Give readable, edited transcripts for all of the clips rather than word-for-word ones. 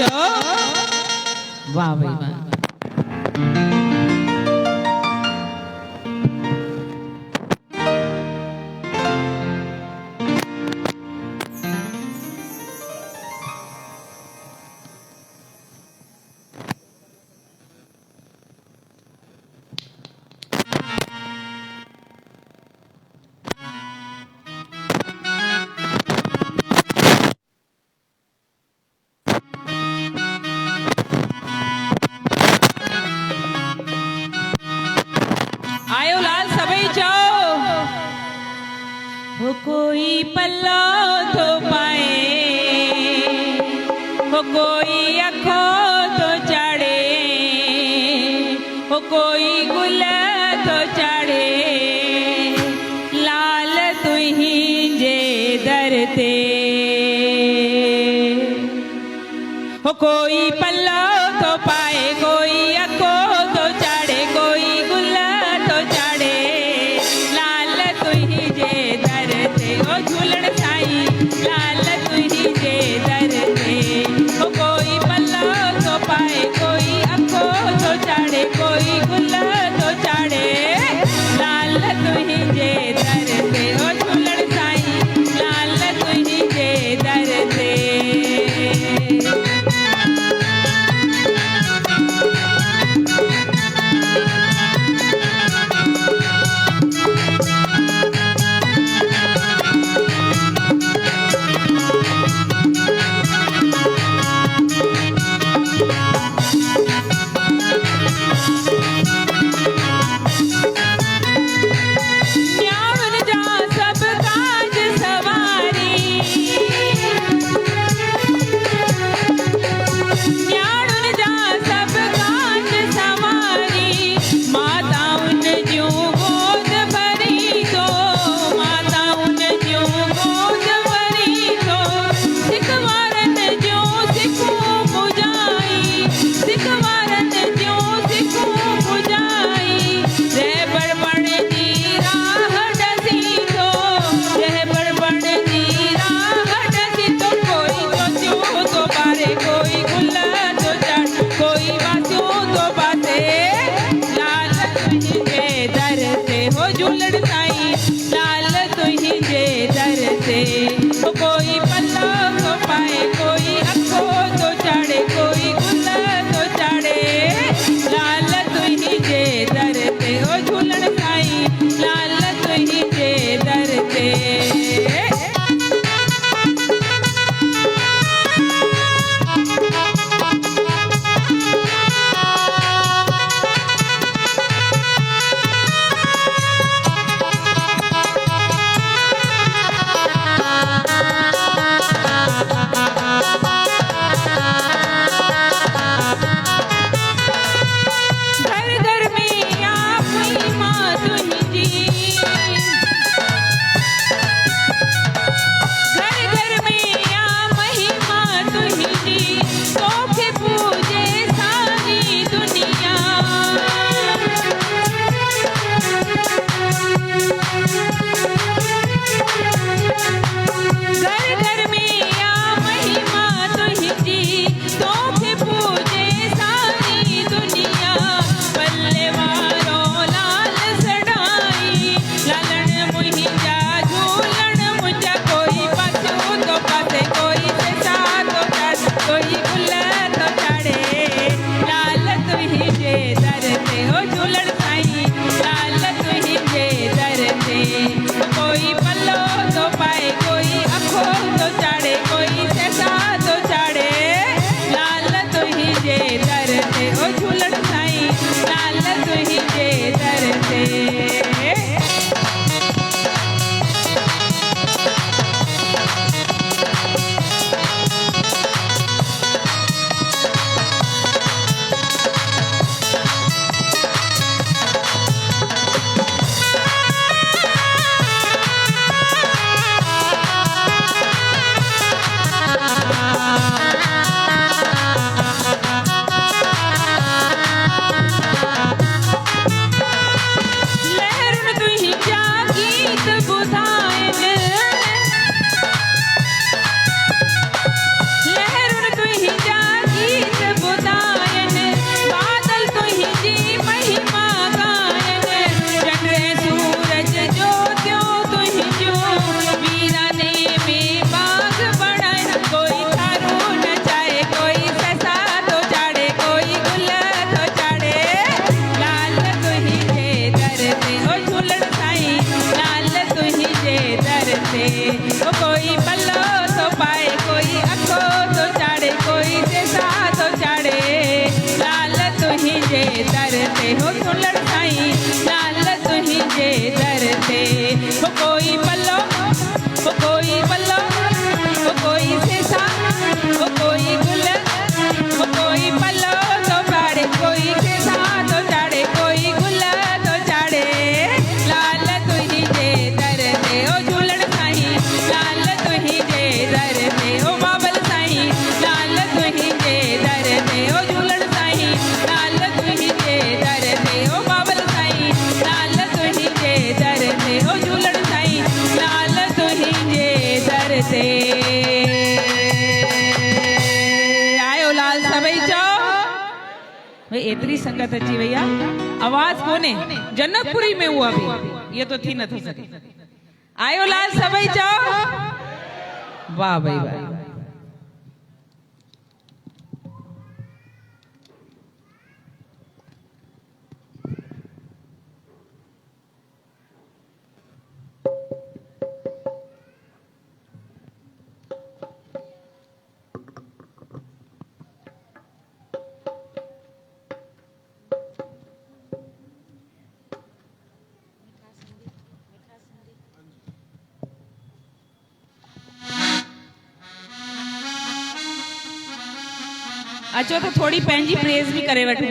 चो वाह भाई वाह। आयो लाल सभी जाओ हो कोई पल्लो तो पाए हो कोई अखो तो चढ़े हो कोई गुल तो चढ़े लाल तुही जे दर ते हो कोई पल्लो तो पाए कोई अखो तो चढ़े कोई गुल तो चढ़े लाल तुही जे दर ते ओ झूलण साई लाल तुही जे दर ते हो कोई पल्लो तो पाए कोई अखो तो चढ़े कोई गुल तो चढ़े लाल तुही जे दर ते ओ झूलण साई लाल तुही जे दर ते हो झूलण साईं लाल तुंहिंजे दर ते हो कोई पल्लो हो कोई पल्लो हो कोई सेसा हो कोई गुल हो कोई पल्लो तो चाड़े कोई सेसा तो चाड़े कोई गुल तो चाड़े लाल तुंहिंजे दर ते ओ झूलण साईं लाल तुंहिंजे दर ते ओ बाबल साईं लाल तुंहिंजे दर ते ओ झूलण साईं लाल तुंहिंजे दर ते ओ बाबल साईं लाल तुंहिंजे दर ते ओ झूलण साईं लाल तुंहिंजे दर ते आयो लाल सभई चओ भाई एतरी संगत अची वई आहे आवाज कोने जनकपुरी में हुआ भी ये तो थी न थी सके आयो लाल सभई चओ वाह भाई वाह अचो तो थोड़ी पंहिंजी प्रेज भी करे वठो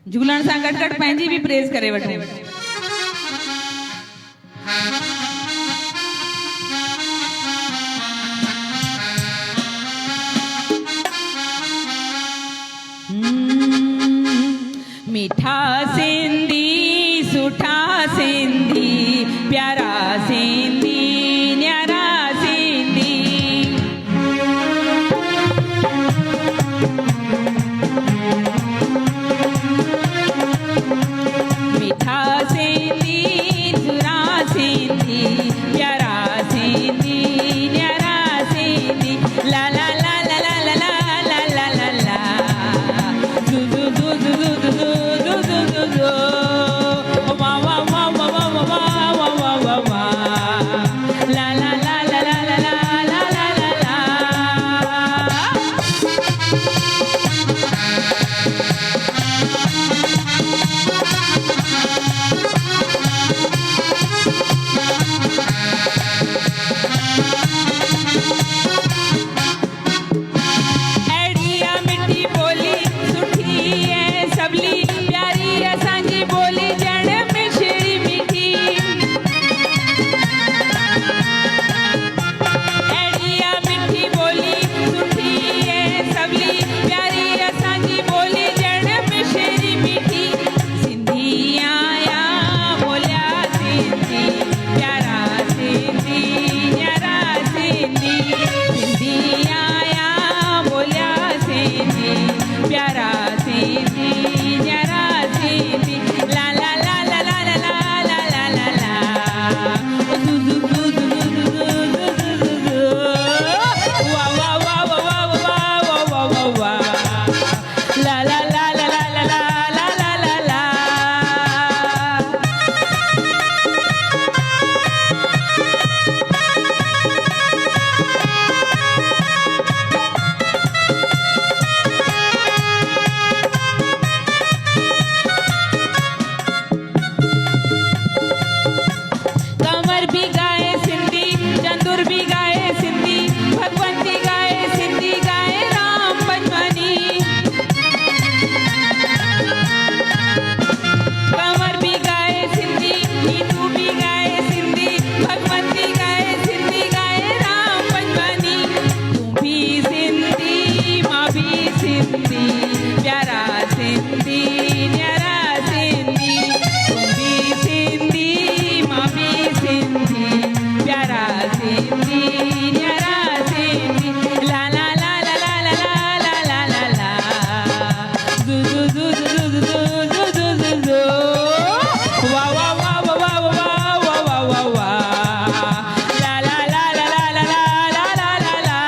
झूलण सां गॾु गॾु पंहिंजी भी प्रेज करे वठो मीठा सिंधी सुठा सिंधी प्यारा सिंधी न्यारा सिंधी मीठा सिंधी सुरा सिंधी प्यारा सिंधी न्यारा सिंधी ला ला ला ला ला ला ला ला ला ला दू दू दू दू दू दू दू दू दू दू वा वा वा वा वा वा वा वा वा वा ला ला ला ला ला ला ला ला ला ला एड़िया मिठी बोली सुठी ऐं सबली प्यारी असांजी बोली ॼण मिठड़ी मिठी एड़िया मिठी बोली सुठी ऐं सबली प्यारी असांजी बोली ॼण मिठड़ी मिठी सिंधी आया बोलिया सिंधी प्यारा सिंधी न्यारा सिंधी सिंधी आया बोलिया सिंधी प्यारा सिंधी न्यारा सिंधी ला ला ला ला ला ला ला ला ला ला ला दू दू दू दू दू दू दू दू दू वा वा वा वा वा वा वा वा वा ला ला ला ला ला ला ला ला ला ला कमर भी गाए सिंधी चंदुर भी गाए सिंधी भगवंती गाए सिंधी गाए राम पंजवानी कमर भी गाए सिंधी नीतू भी गाए सिंधी भगवंती गाए सिंधी गाए राम पंजवानी तू भी सिंधी माँ भी सिंधी प्यारा सिंधी न्यारा सिंधी तू भी सिंधी माँ भी सिंधी प्यारा सिंधी न्यारा सिंधी ला ला ला ला ला ला ला ला ला ला ला दू दू दू दू दू दू दू दू दू दू वा वा वा वा वा वा वा वा वा ला ला ला ला ला ला ला ला ला ला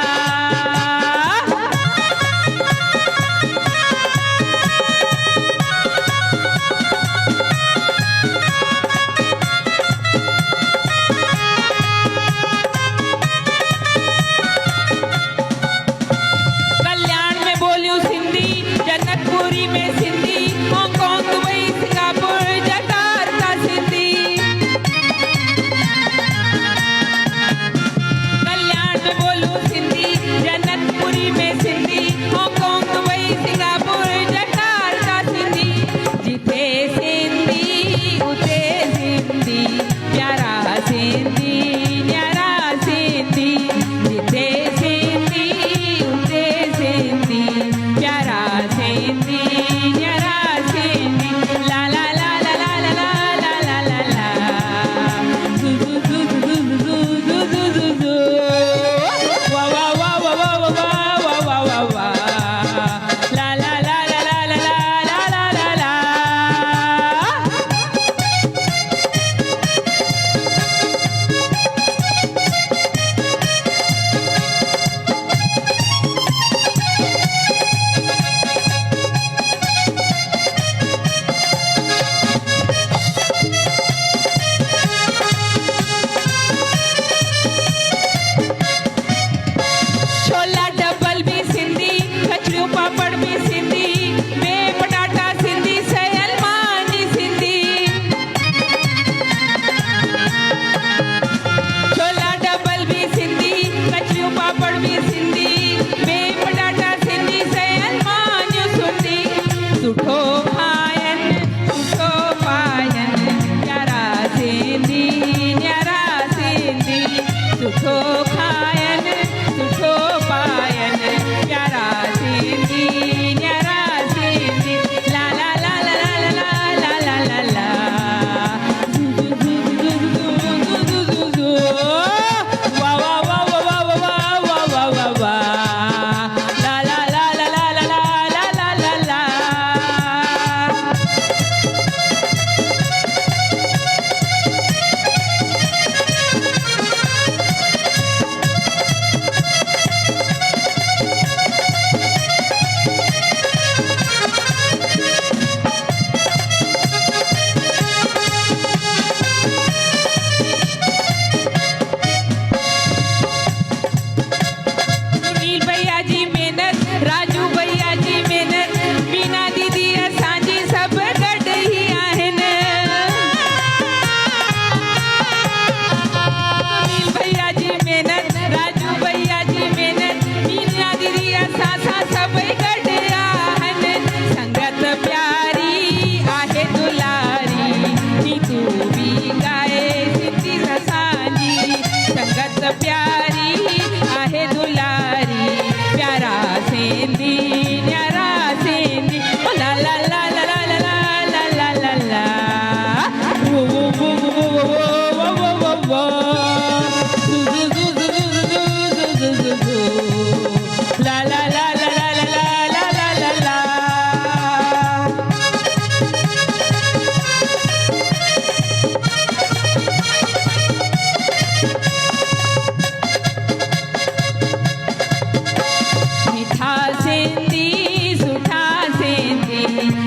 मीठा सिंधी सुठा सिंधी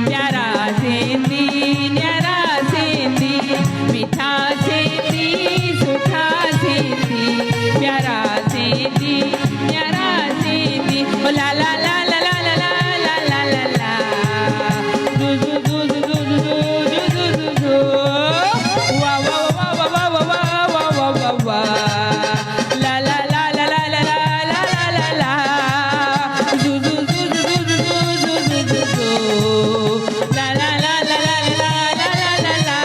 प्यारा सिंधी न्यारा सिंधी मीठा सिंधी सुठा सिंधी प्यारा सिंधी न्यारा सिंधी ओ ला ला ला ला ला ला ला ला ला ला दू दू दू दू दू दू दू दू दू दू वा वा वा वा वा वा वा वा वा वा ला ला ला ला ला ला ला ला ला ला दू दू दू दू दू दू दू दू दू ला ला ला ला ला ला ला ला ला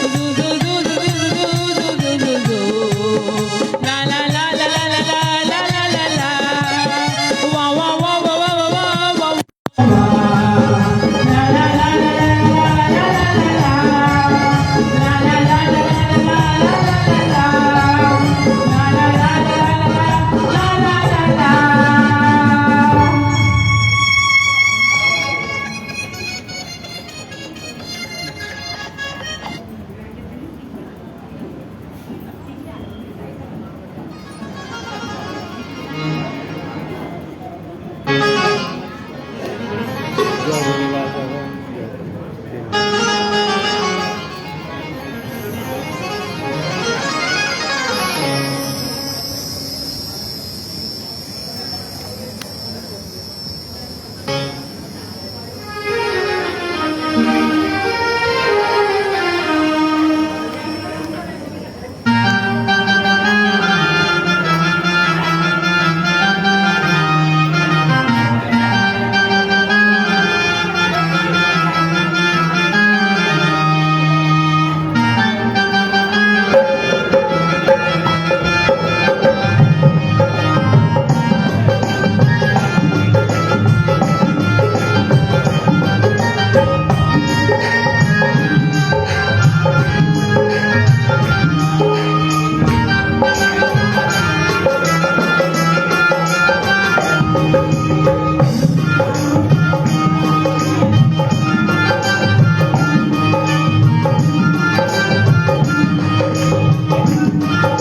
दू दू दू दू दू दू दू दू ला ला ला ला ला ला ला ला ला ला वा वा वा वा वा वा वा ला ला ला ला ला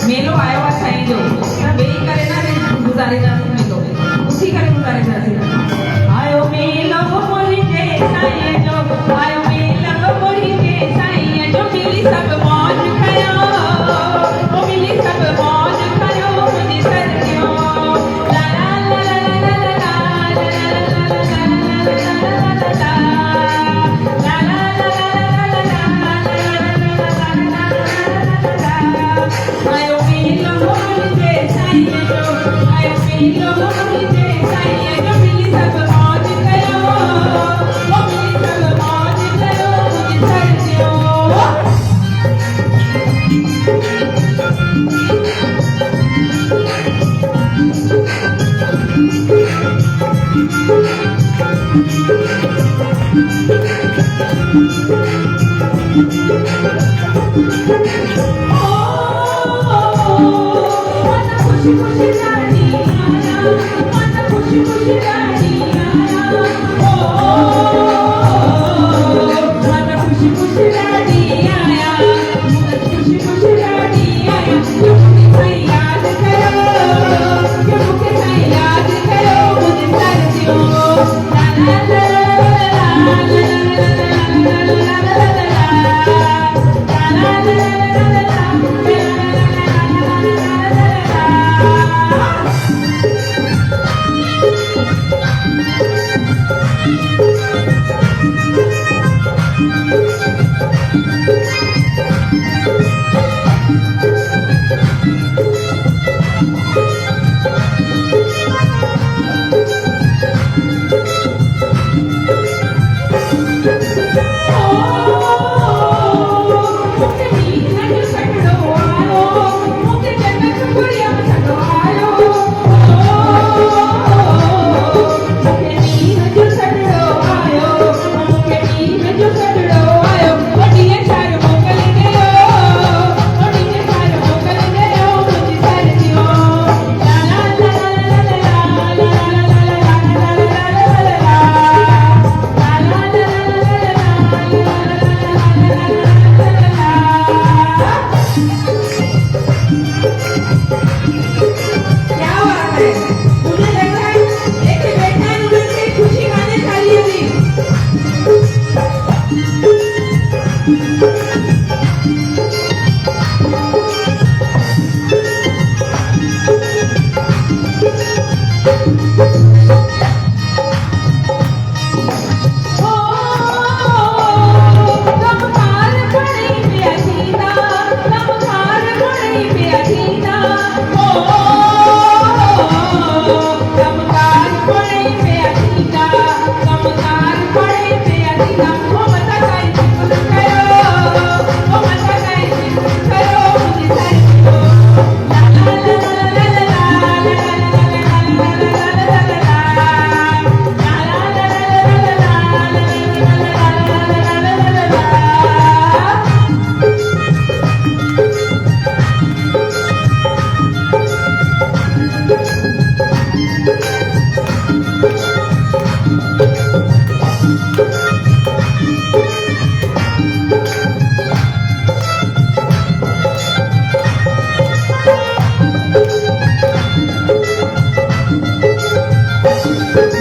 मेलो आयो आहे साईं जो त वेही करे न गुज़ारींदासीं मेलो उथी करे गुज़ारींदासीं आयो मेलो मुंहिंजे साईं जो आयो मेलो मुंहिंजे साईं जो मिली सभु मौज कयो ओ मिली सभु मौज कयो मुंहिंजी सरगियो ला ला ला ला ला ला आयो मेलो मुंहिंजे साईं जो आयो मेलो मुंहिंजे साईं जो मिली सभु मौज कयो ओ मिली सभु मौज कयो मुंहिंजी सरगियो खुशी खुशी रानी आया मन खुशी खुशी रानी आया मन खुशी खुशी रानी आया मन खुशी खुशी रानी आया क्यों मुझे याद करो क्यों मुझे याद करो मुझे सरगियो ला ला ला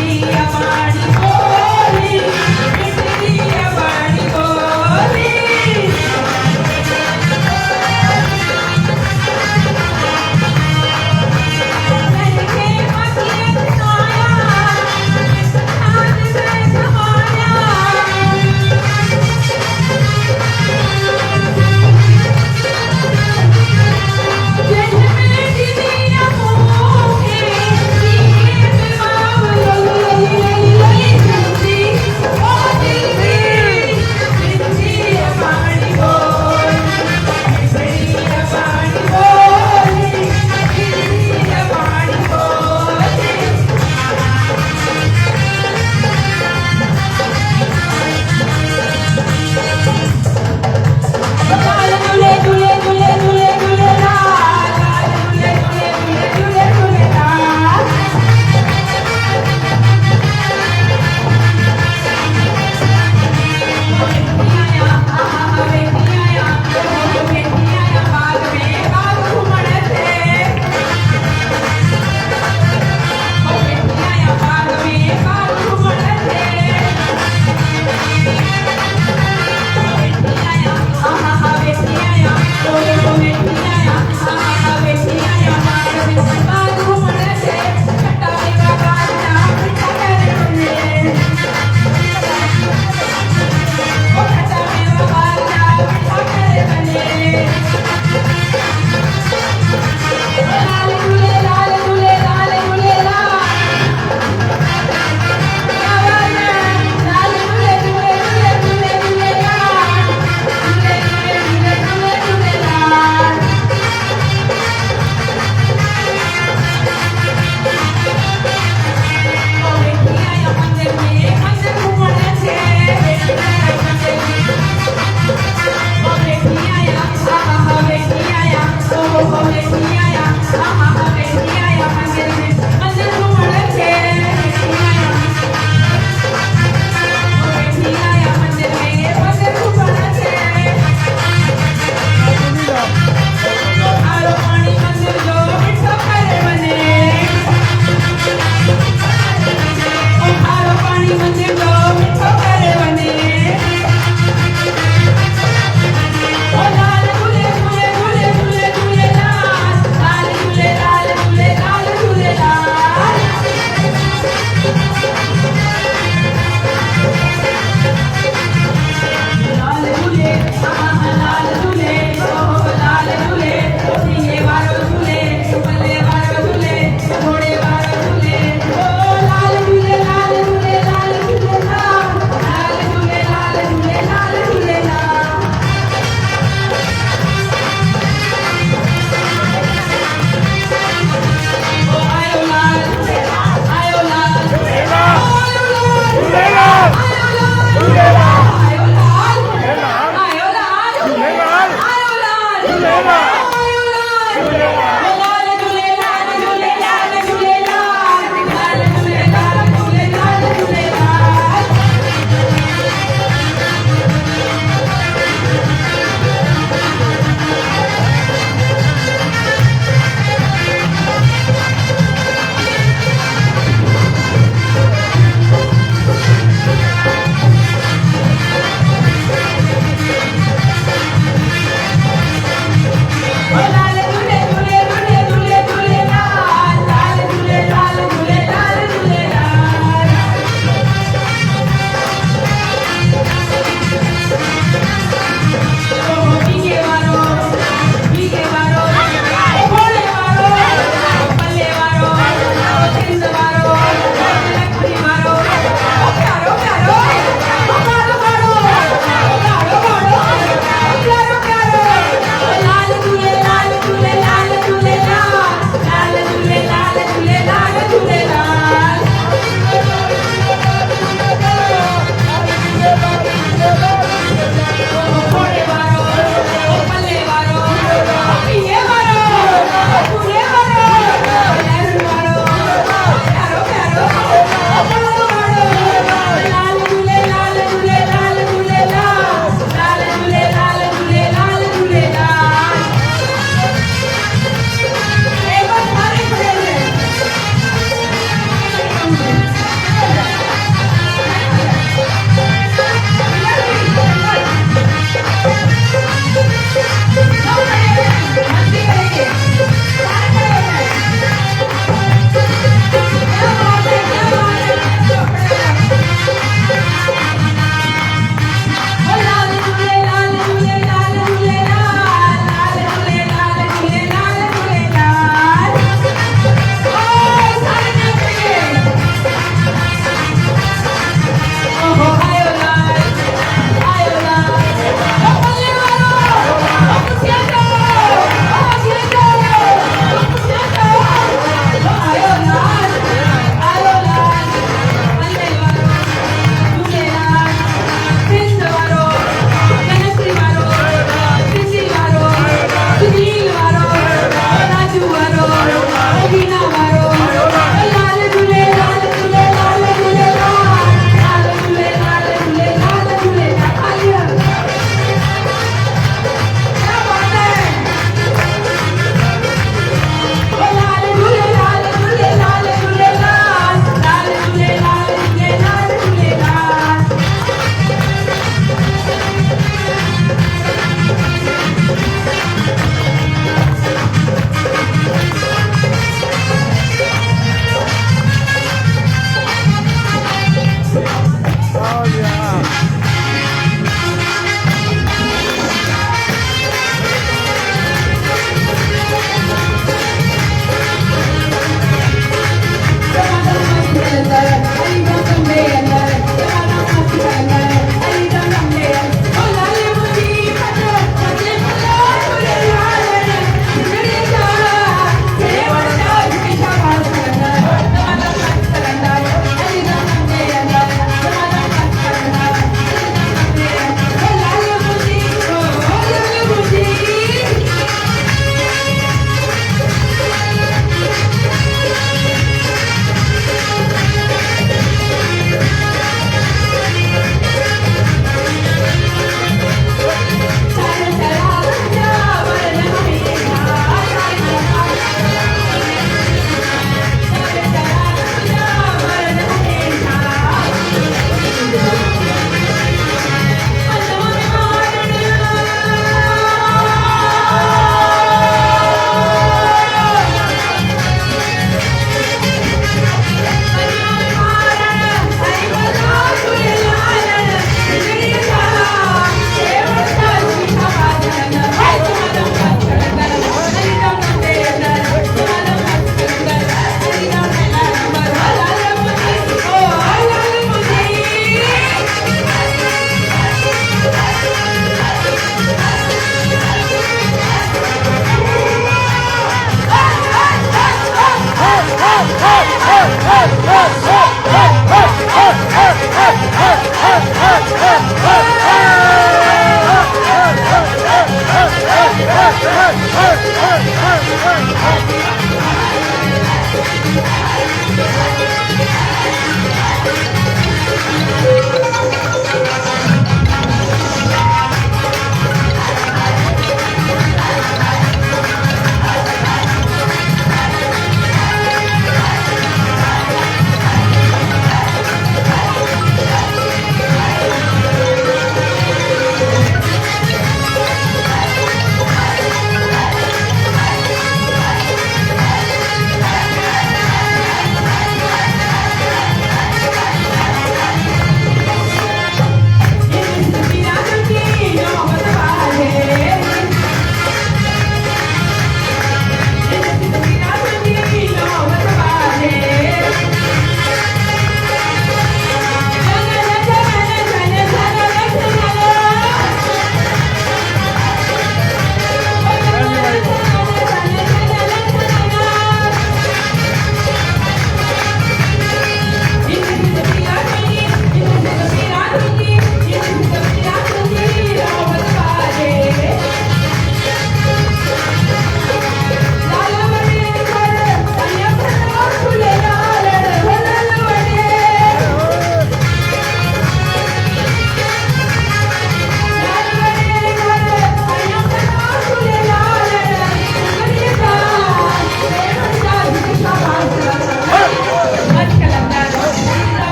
अबाड़ी बोली मिठड़ी अबाड़ी बोली लड़के मकियत आया आज में समाया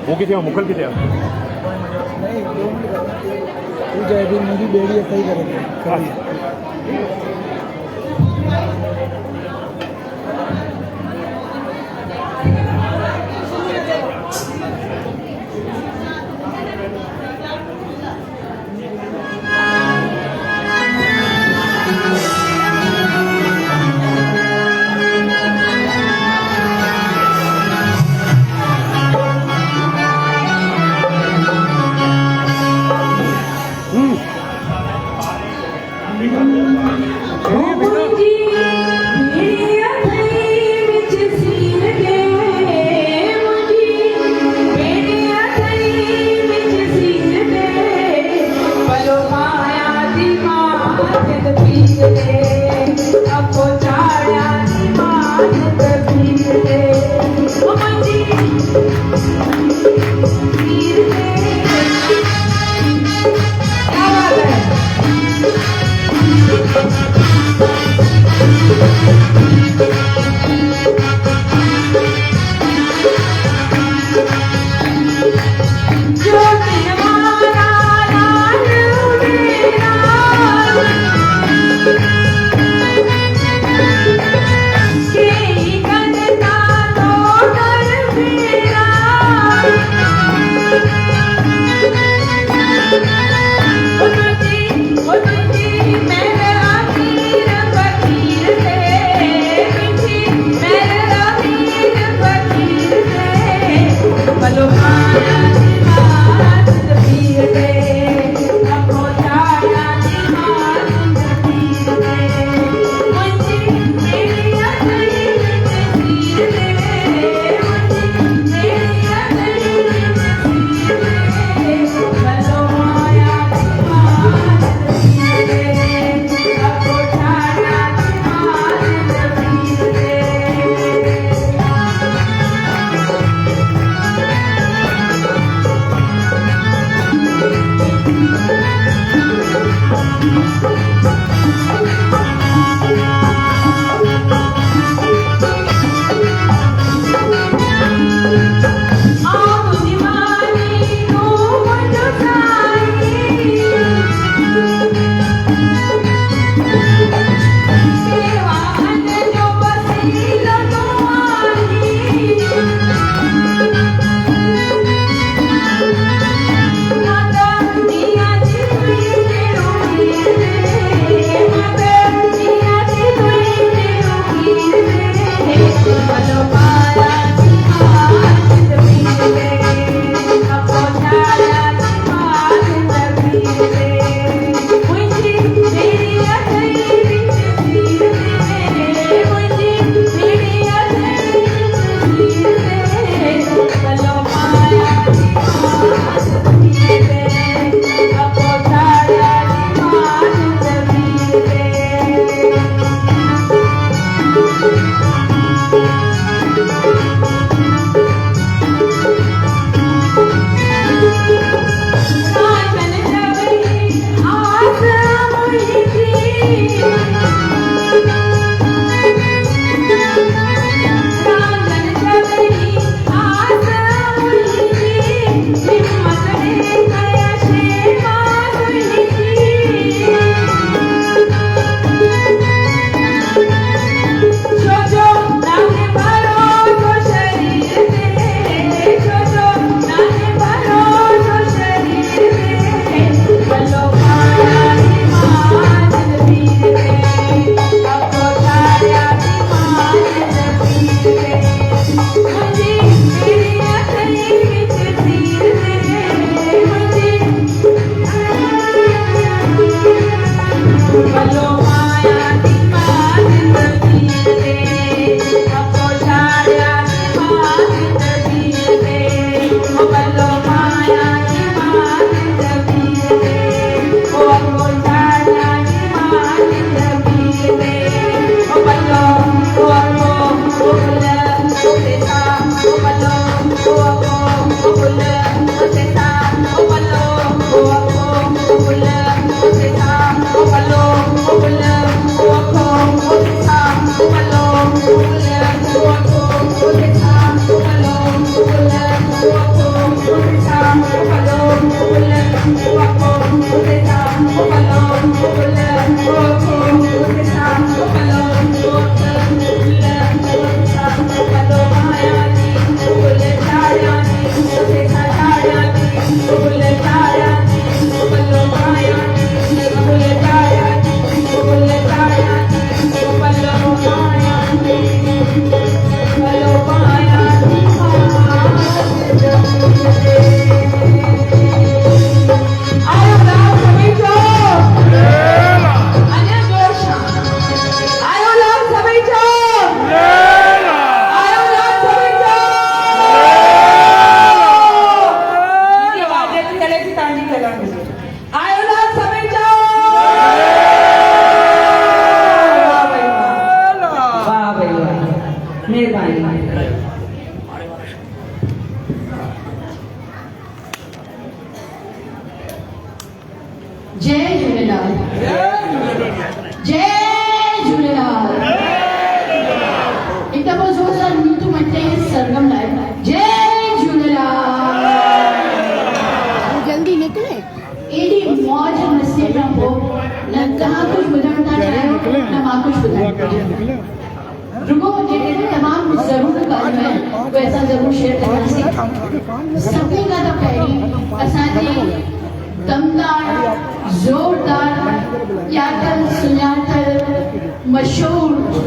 वो किथे मुखल किथे तू जयदीप मेरी बेड़ी सही करेंगे Thank you. छोजो नाने भरोसो शरीर में छोजो नाने भरोसो शरीर में बलो पाया मान वीर में अपो छाया मान वीर में मुझे मेरी अखरी विच तीर में मुझे बलो पाया मान वीर में अपो छाया मान वीर में बलो पाया मान वीर में ओ अपो छाया मान वीर में ओ बलो ओ अपो ओ बुल ओ तेसा ओ बलो ओ अपो ओ बुल ओ तेसा ओ बलो ओ अपो ओ बुल ओ तेसा ओ बलो ओ बुल ओ अपो ओ तेसा ओ बलो ओ बुल ओ अपो ओ तेसा ओ बलो ओ बुल ओ अपो ओ तेसा ओ बलो ओ बुल ओ अपो ओ तेसा ओ बलो ओ बुल ओ अपो ओ तेसा ओ बलो ओ बुल ओ तेसा ओ बलो माया नी बुल छाया नी ओ तेसा छाया नी ओ बुल छाया नी ओ बलो माया नी बुल छाया नी ओ बुल छाया नी ओ बलो माया नी बलो माया नी आयो राम सभी को अन्य जोश आयो राम सभी को आयो राम सभी को ये वादे की गले की तांडी चलानी आयो राम सभी को वाह भाई वाह मेहरबानी जय झूलेलाल जय झूलेलाल एक दफ़ो ज़ोर सां नीतू मटे सरगम लाइ जय झूलेलाल जल्दी निकले एडी मौज मस्ती खां पोइ न तव्हां कुझु ॿुधण था चाहियो न मां कुझु ॿुधाइण थी चाहियां रुगो जेके तमामु ज़रूरु ॻाल्हियूं आहिनि उहे असां ज़रूरु शेयर कंदासीं सभिनी खां त पहिरीं असांजी दमदार ज़ोरदार यादल सुञातल मशहूरु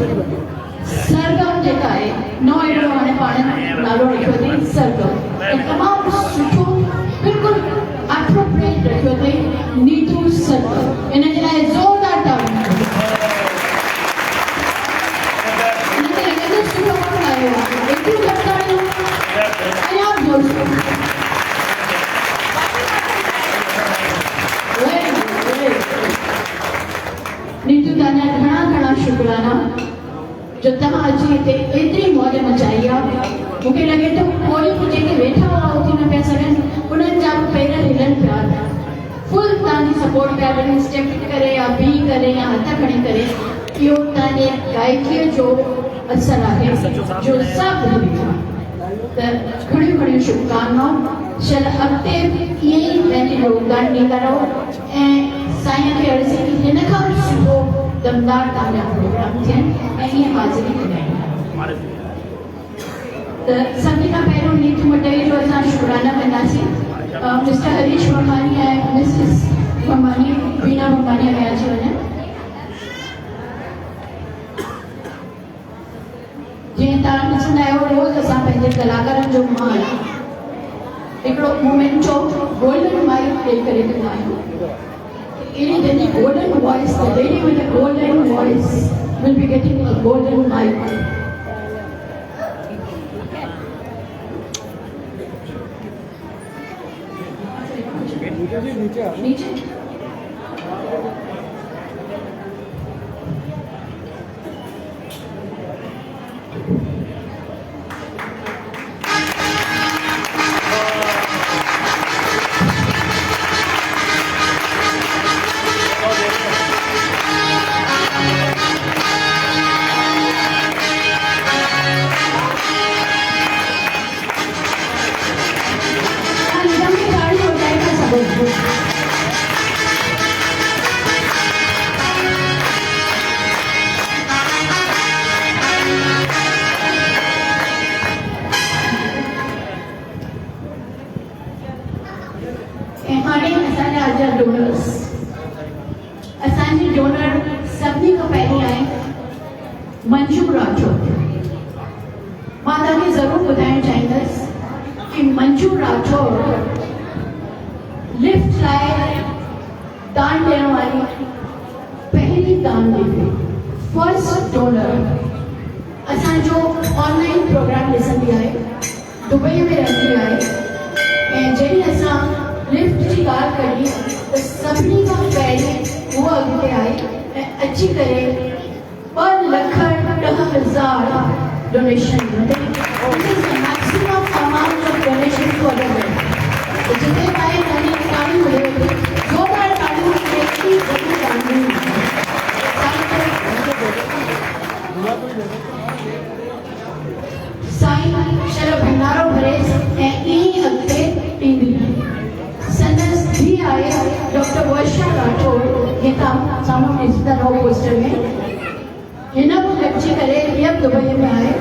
सरगम जेका आहे नोएडो हाणे पाण नालो रखियो अथई सरगम ऐं तमामु सुठो बिल्कुलु एप्रोप्रिएट रखियो अथई नीतू सरगम इन जे लाइ ज़ोरदार ताड़ियूं हिन खे एॾो सुठो कमु कयो आहे एतिरियूं ताड़ियूं अञा बि ज़ोर नीतू तव्हांजा घणा घणा शुक्राना जो तव्हां अची हिते एतिरी मौज मचाई आहे मूंखे लॻे थो कोई बि जेके वेठा हुआ उथी न पिया सघनि उन्हनि जा पेर हिलनि पिया फुल तव्हांजी सपोर्ट पिया ॾियनि स्टेप करे या बीह करे या हथ खणी करे इहो तव्हांजे गायकीअ जो असरु आहे जो सभु ॿुधी त घणियूं घणियूं शुभकामनाऊं शल अॻिते ईअं ई पंहिंजे योगदान ॾींदा रहो ऐं साईं खे अर्ज़ी की हिन खां बि सुठो दमदार तव्हांजा प्रोग्राम थियनि ऐं ईअं हाज़िरी लॻाइनि त सभिनी खां पहिरियों नीतू मटई जो असां शुक्राना कंदासीं मिस्टर हरीश भंबानी ऐं मिसिस भंबानी बीना भंबानी में अची वञनि जीअं तव्हां ॾिसंदा आहियो रोज़ असां पंहिंजे कलाकारनि जो मान हिकिड़ो मोमेंटो गोल्डन माइक ॾेई करे कंदा आहियूं Any the golden voice, the lady with the golden voice will be getting a golden mic. नीचे राठौर। मां तव्हांखे ज़रूरु ॿुधाइणु चाहींदसि कि मंजू राठौर लिफ्ट लाइ दान ॾियण वारी पहिरीं दान ॾिए, फर्स्ट डोनर। असांजो ऑनलाइन प्रोग्राम ॾिसंदी आहे, दुबई में रहंदी आहे, ऐं जॾहिं असां लिफ्ट जी ॻाल्हि कढी त सभिनी खां पहिरीं उहा अॻिते आई ऐं अची करे 2,10,000 donation maximum amount of donation for the world. जितने पाए ताली मिले जोरदार तालियों से इतनी बड़ी ताली साईं शर भंडारो भरे ऐं ईअं अॻिते ईंदी। संदसि धीउ आहे डॉक्टर वर्षा राठौर, हितां साम्हूं ॾिसंदा रहो पोस्टर में। हिन बि अची करे हीअ दुबई में आहे,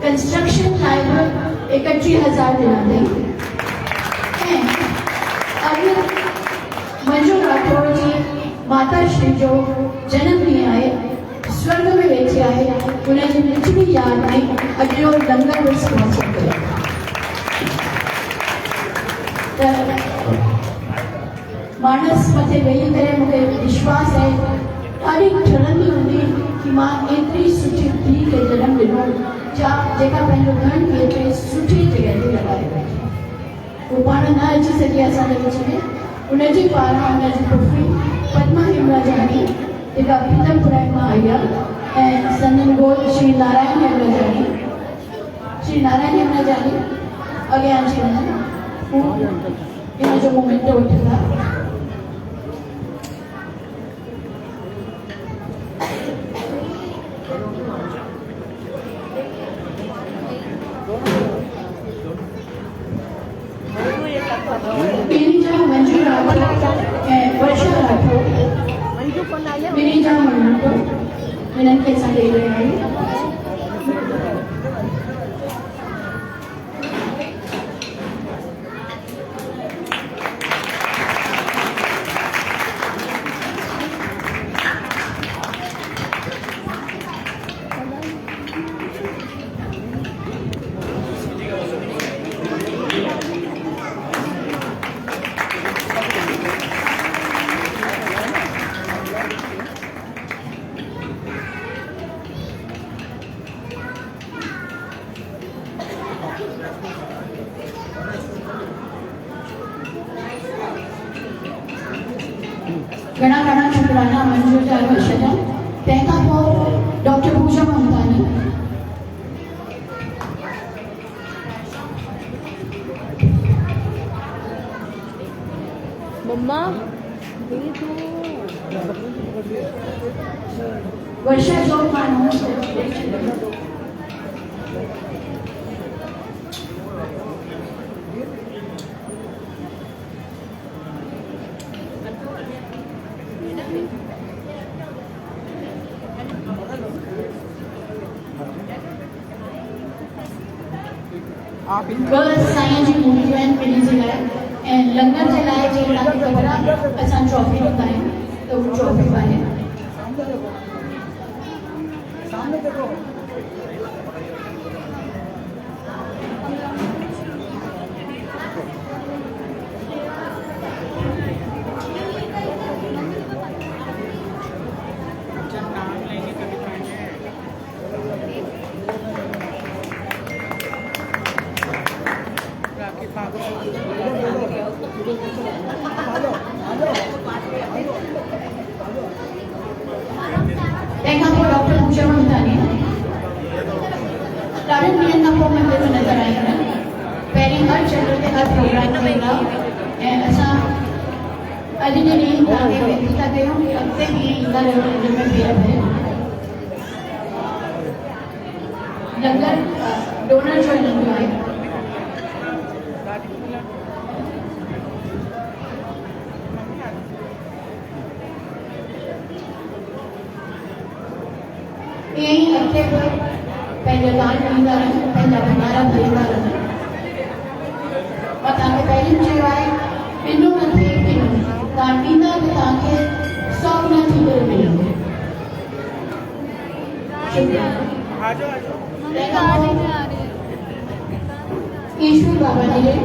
कंस्ट्रक्शन लाइ बि 31,000 ॾिना अथई। ऐं अॼु मंजू राठौर जी माता श्री जो जनमु ॾींहुं आहे, स्वर्ग में वेठी आहे, हुनजी कुझु बि यादि में अॼु जो लंगर बि स्पॉन्सर कयो। त मानस मथे वेही करे मूंखे विश्वास आहे ॾाढी ठरंदी हूंदी कि मां एतिरी सुठी धीउ खे जनमु ॾिनो जेका पंहिंजो धन एतिरी सुठी जॻह ते लॻाए वेठी। वो पाण न अची सघी असांजे विच में, उनजे पारां उनजी पुफी पद्मा हेमराजानी जेका पीतमपुरा मां आई आहे, ऐं संदन घोट श्री नारायण हेमराजानी अॻियां अची वञनि, हू इन जो मोमेंट वठंदा। गिरिजा मंजू राठौर ऐं वर्षा राठौर गिरिजा मंजू हिननि खे असां ॾेई रहिया आहियूं। घणा घणा शुक्राना मंजू जा वचन। तंहिंखां पोइ डॉक्टर पूजा ममतानी, मम्मा वर्षा जो मानो साईं जी मूर्तियूं आहिनि ॿिन्ही जे लाइ, ऐं लंगर जे लाइ जीअं तव्हांखे ख़बर आहे असां ट्रॉफी ॾींदा आहियूं, त उहा ट्रॉफी आहे। तंहिंखां पोइ डॉक्टर पूजा ममतानी ॾाढनि ॾींहंनि खां पोइ मंदिर में नज़र आई आहिनि। पहिरीं हर चंड ते हर प्रोग्राम थींदा, ऐं असां अॼु जे ॾींहुं तव्हांखे वेनती था कयूं कि अॻिते बि ईंदा रहियो मंदिर में फेर भरे। लंगर डोनर जो हलंदो आहे। ईअं ई अॻिते बि पंहिंजो दान ॾींदा रहनि, पंहिंजा भंडारा भरींदा रहनि। मां तव्हांखे पहिरीं चयो आहे ॾिनो न थिए किनो, तव्हां ॾींदा त तव्हांखे 100 गुना थी करे मिलंदो। शुक्रिया। ईश्वर बाबानी जय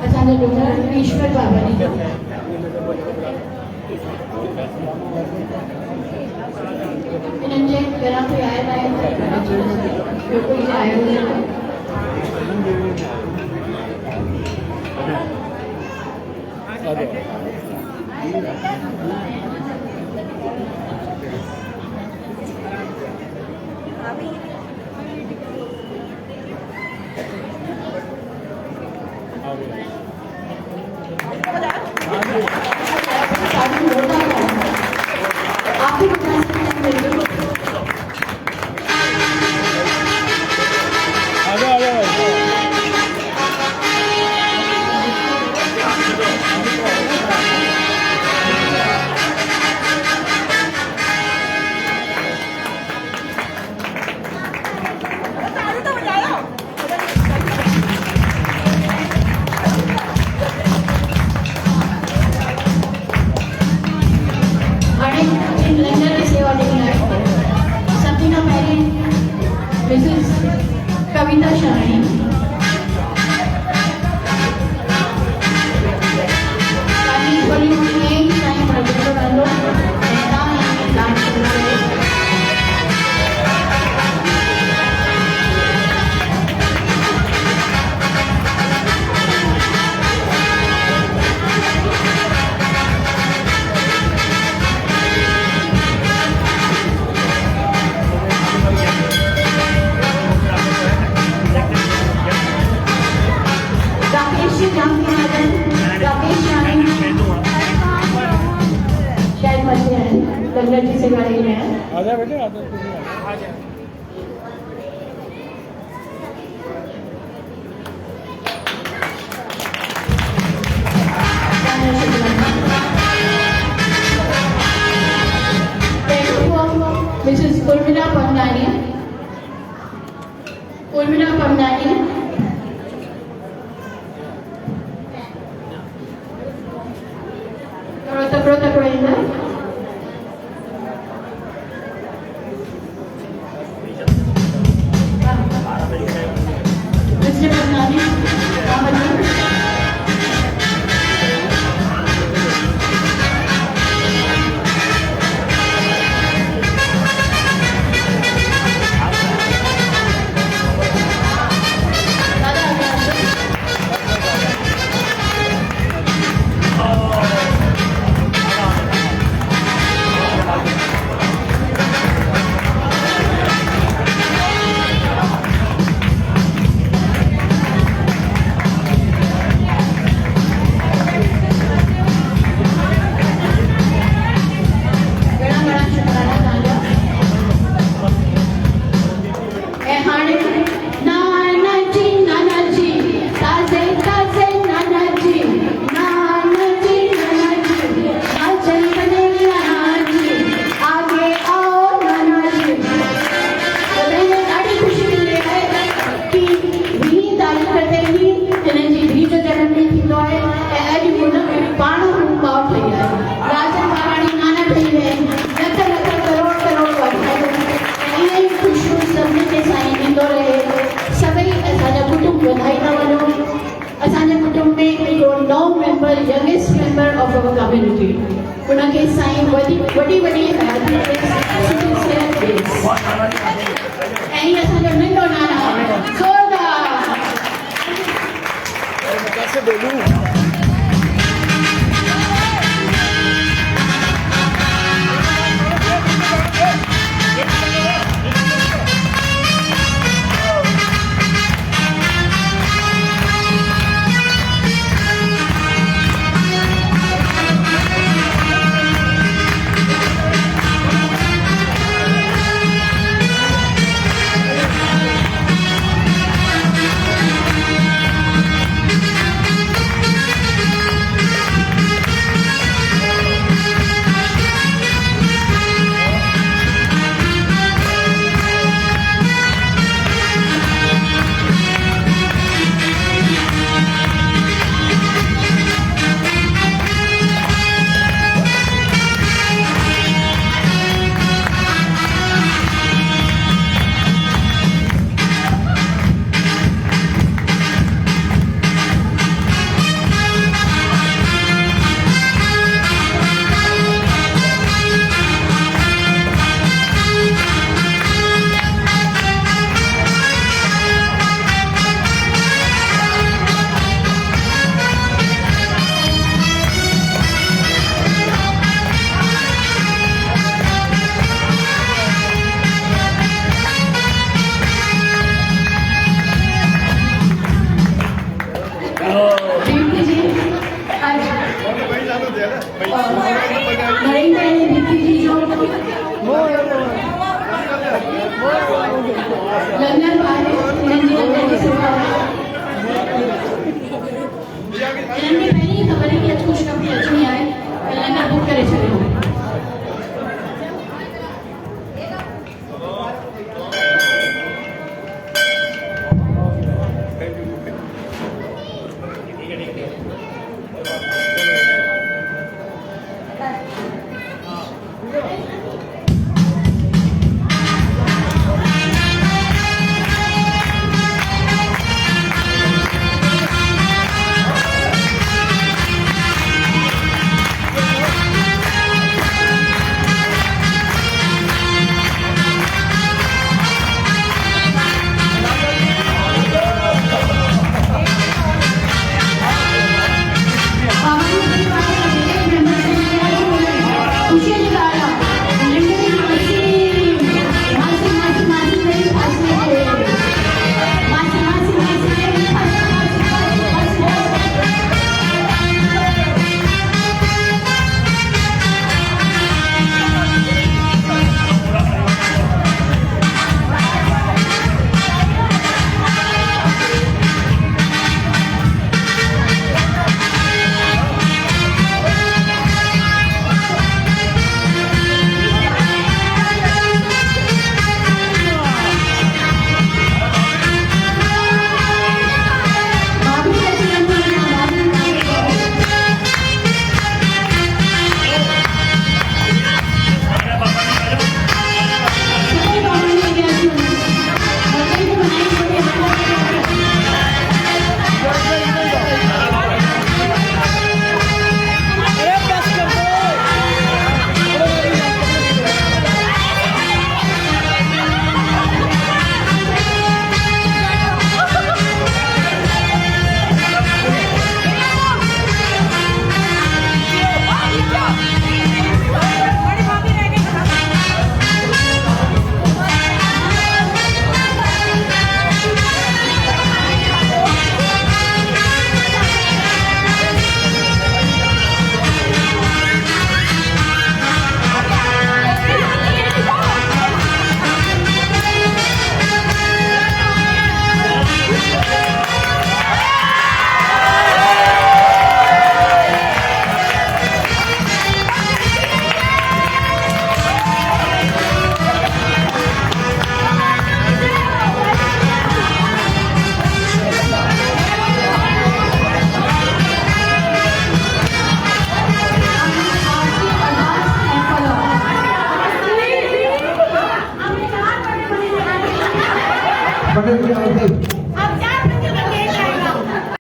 असांजा डॉक्टर ईश्वर बाबानी जय इन्हनि जे घरां कोई आयल आहे ॿियो कोई आयो न आप ही बता सकते हैं Mrs. Kavita Shahani. Kami boleh mengenai saya berbeza lalu dan Ganga ji से गाड़ी में आजा बेटे आजा Mrs. Urmila Pamnani. Urmila Pamnani. Prota Proina. Mr. Pamnani. Youngest member of our community. उनके साईं वॾी ऐं असांजो नंढो नाना ज़ोरदार कैसे बोलूं लंगर आहे हिननि जी लंगर जी सेवा आहे हिननि खे पहिरीं ई ख़बर आहे कि अॼु ख़ुशख़बरी अचणी आहे त लंगर बुक करे छॾियो